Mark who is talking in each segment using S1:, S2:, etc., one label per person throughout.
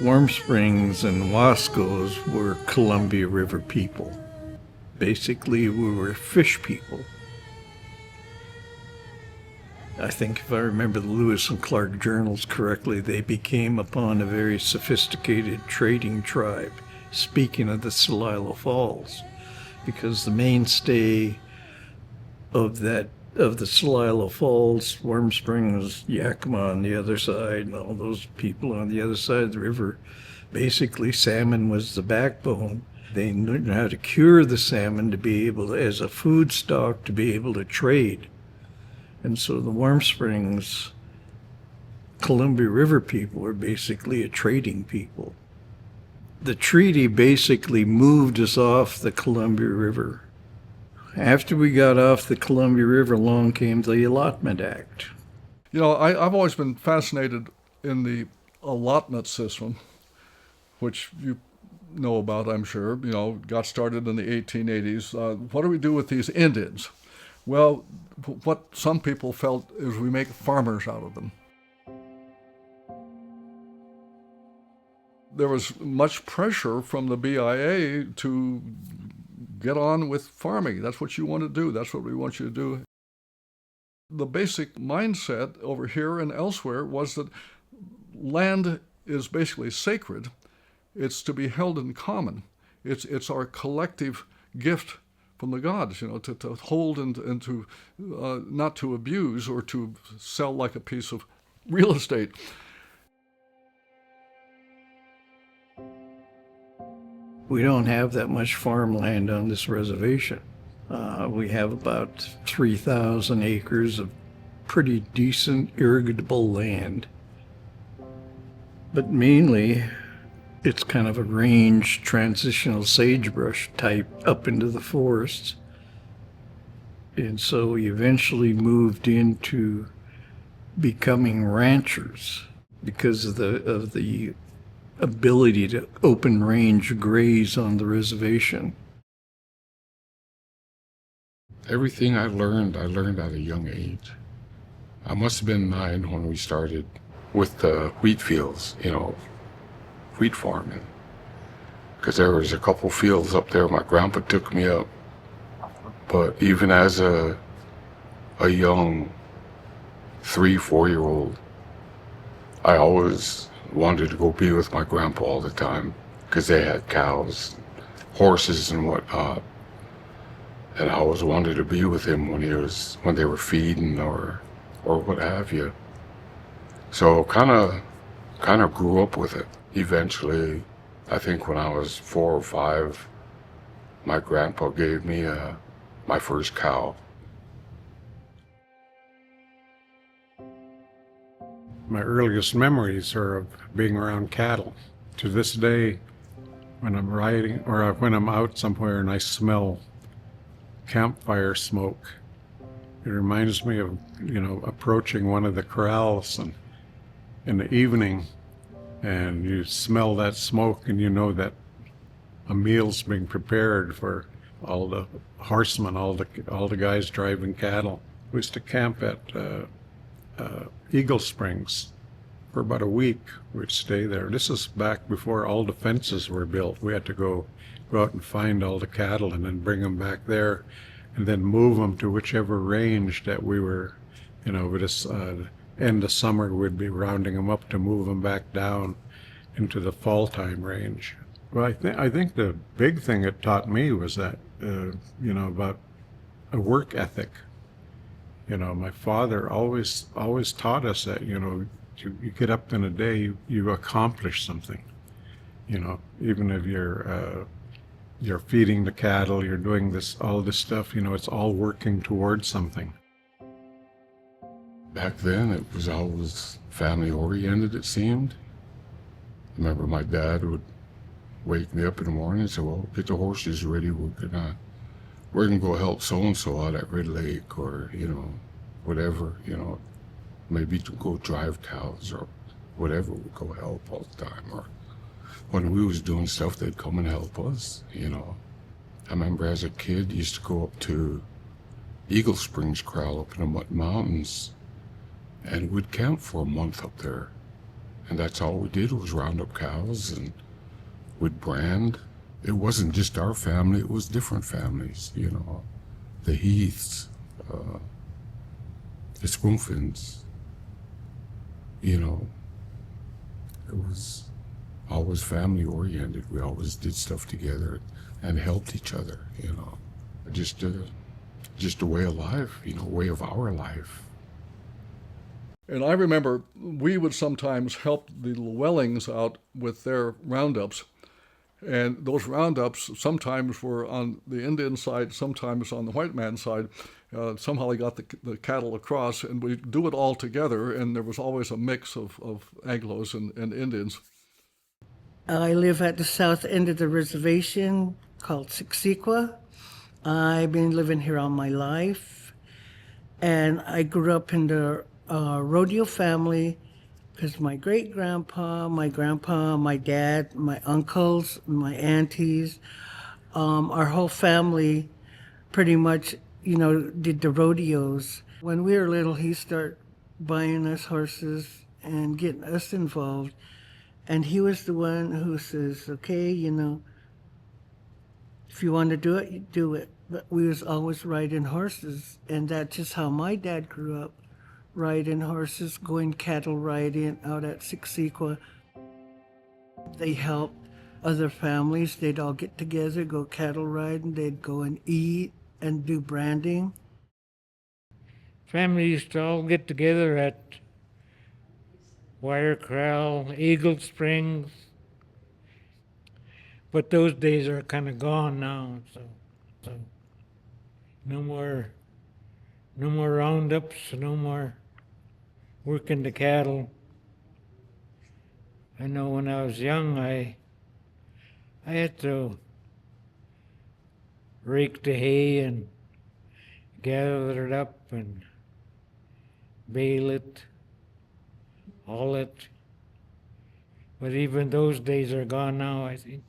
S1: Warm Springs and Wascos were Columbia River people. Basically, we were fish people. I think if I remember the Lewis and Clark journals correctly, they became upon a very sophisticated trading tribe, speaking of the Celilo Falls, because the mainstay of the Celilo Falls, Warm Springs, Yakima on the other side, and all those people on the other side of the river, basically salmon was the backbone. They knew how to cure the salmon to be able to, as a food stock, to be able to trade. And so the Warm Springs, Columbia River people were basically a trading people. The treaty basically moved us off the Columbia River. After we got off the Columbia River, along came the Allotment Act.
S2: You know, I've always been fascinated in the allotment system, which you know about, I'm sure. You know, got started in the 1880s. What do we do with these Indians? Well, what some people felt is we make farmers out of them. There was much pressure from the BIA to get on with farming. That's what you want to do. That's what we want you to do. The basic mindset over here and elsewhere was that land is basically sacred. It's to be held in common. It's our collective gift from the gods, you know, to hold and to not to abuse or to sell like a piece of real estate.
S1: We don't have that much farmland on this reservation. We have about 3,000 acres of pretty decent irrigable land. But mainly, it's kind of a range transitional sagebrush type up into the forests. And so we eventually moved into becoming ranchers because of the ability to open range graze on the reservation.
S3: Everything I learned at a young age. I must have been 9 when we started with the wheat fields, you know, wheat farming. Because there was a couple fields up there my grandpa took me up. But even as a young 3-4-year-old, I always wanted to go be with my grandpa all the time because they had cows, horses and whatnot. And I always wanted to be with him when they were feeding or what have you. So kind of grew up with it. Eventually, I think when I was 4 or 5, my grandpa gave me my first cow.
S4: My earliest memories are of being around cattle. To this day, when I'm riding or when I'm out somewhere and I smell campfire smoke, it reminds me of, you know, approaching one of the corrals and in the evening, and you smell that smoke and you know that a meal's being prepared for all the horsemen, all the guys driving cattle. We used to camp at Eagle Springs for about a week. We'd stay there. This is back before all the fences were built. We had to go out and find all the cattle and then bring them back there and then move them to whichever range that we were, you know, with this end of summer we'd be rounding them up to move them back down into the fall time range. Well, I think the big thing it taught me was that, you know, about a work ethic. You know, my father always taught us that, you know, you get up in a day, you accomplish something. You know, even if you're feeding the cattle, you're doing all this stuff, you know, it's all working towards something.
S3: Back then, it was always family-oriented, it seemed. I remember my dad would wake me up in the morning and say, well, get the horses ready, we're gonna go help so-and-so out at Red Lake, or, you know, whatever, you know, maybe to go drive cows or whatever, we'd go help all the time. Or when we was doing stuff, they'd come and help us, you know. I remember as a kid, used to go up to Eagle Springs Corral up in the Mountains, and we'd camp for a month up there. And that's all we did was round up cows and would brand. It wasn't just our family, it was different families, you know. The Heaths, the Spoonfins, you know. It was always family oriented. We always did stuff together and helped each other, you know. Just a way of life, you know, way of our life.
S2: And I remember we would sometimes help the Llewellings out with their roundups. And those roundups sometimes were on the Indian side, sometimes on the white man's side. Somehow they got the cattle across, and we'd do it all together, and there was always a mix of Anglos and Indians.
S5: I live at the south end of the reservation called Sixiqua. I've been living here all my life, and I grew up in the Rodeo family because my great-grandpa, my grandpa, my dad, my uncles, my aunties, our whole family pretty much, you know, did the rodeos. When we were little, he started buying us horses and getting us involved. And he was the one who says, okay, you know, if you want to do it, you do it. But we was always riding horses, and that's just how my dad grew up, riding horses, going cattle riding out at Sixiqua. They helped other families. They'd all get together, go cattle riding. They'd go and eat and do branding.
S6: Family used to all get together at Wire Corral, Eagle Springs. But those days are kind of gone now, so no more roundups, no more working the cattle. I know when I was young, I had to rake the hay and gather it up and bale it, haul it. But even those days are gone now, I think.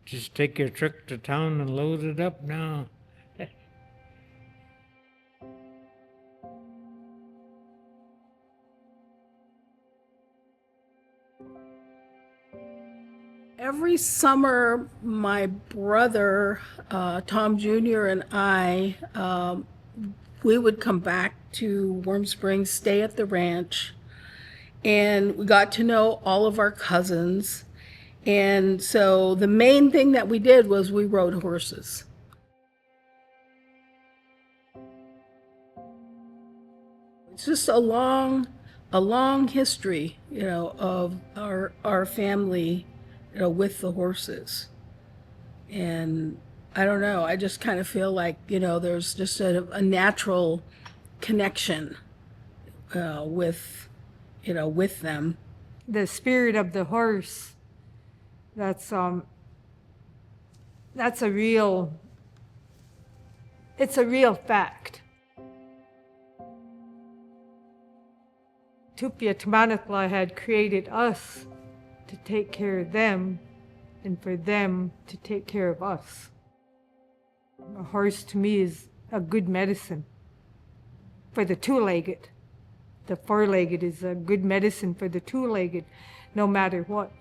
S6: Just take your truck to town and load it up now.
S7: Every summer, my brother, Tom Jr., and I, we would come back to Warm Springs, stay at the ranch, and we got to know all of our cousins. And so the main thing that we did was we rode horses. It's just a long history, you know, of our family, you know, with the horses. And I don't know, I just kind of feel like, you know, there's just a natural connection with, you know, with them.
S8: The spirit of the horse, that's a real, it's a real fact. Tupiatamanatla had created us to take care of them and for them to take care of us. A horse to me is a good medicine for the two-legged. The four-legged is a good medicine for the two-legged, no matter what.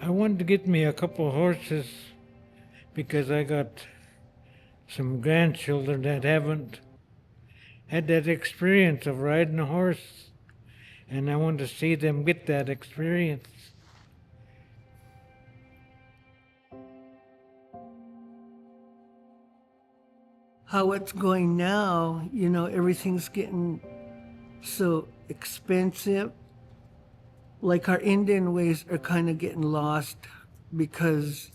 S6: I wanted to get me a couple of horses because I got some grandchildren that haven't had that experience of riding a horse, and I wanted to see them get that experience.
S5: How it's going now, you know, everything's getting so expensive. Like our Indian ways are kind of getting lost because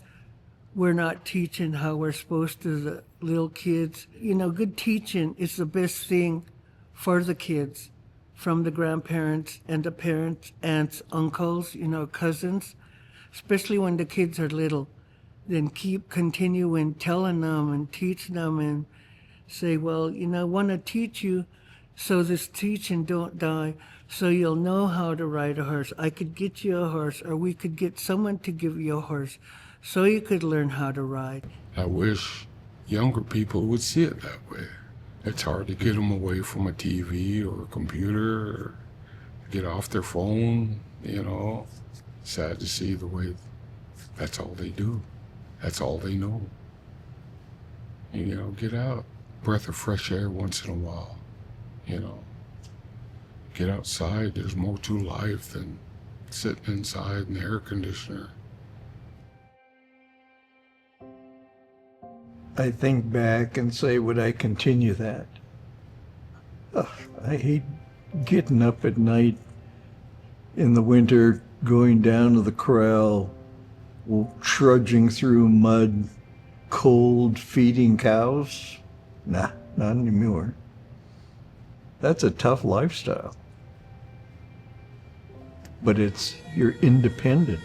S5: we're not teaching how we're supposed to the little kids. You know, good teaching is the best thing for the kids from the grandparents and the parents, aunts, uncles, you know, cousins, especially when the kids are little. Then continuing telling them and teaching them and say, well, you know, I want to teach you so this teaching don't die, so you'll know how to ride a horse. I could get you a horse, or we could get someone to give you a horse so you could learn how to ride.
S3: I wish younger people would see it that way. It's hard to get them away from a TV or a computer or get off their phone, you know. Sad to see the way that's all they do. That's all they know. You know, get out. Breath of fresh air once in a while, you know. Get outside. There's more to life than sitting inside in the air conditioner.
S1: I think back and say, would I continue that? Ugh, I hate getting up at night in the winter, going down to the corral, trudging through mud, cold, feeding cows. Nah, not anymore. That's a tough lifestyle. But you're independent.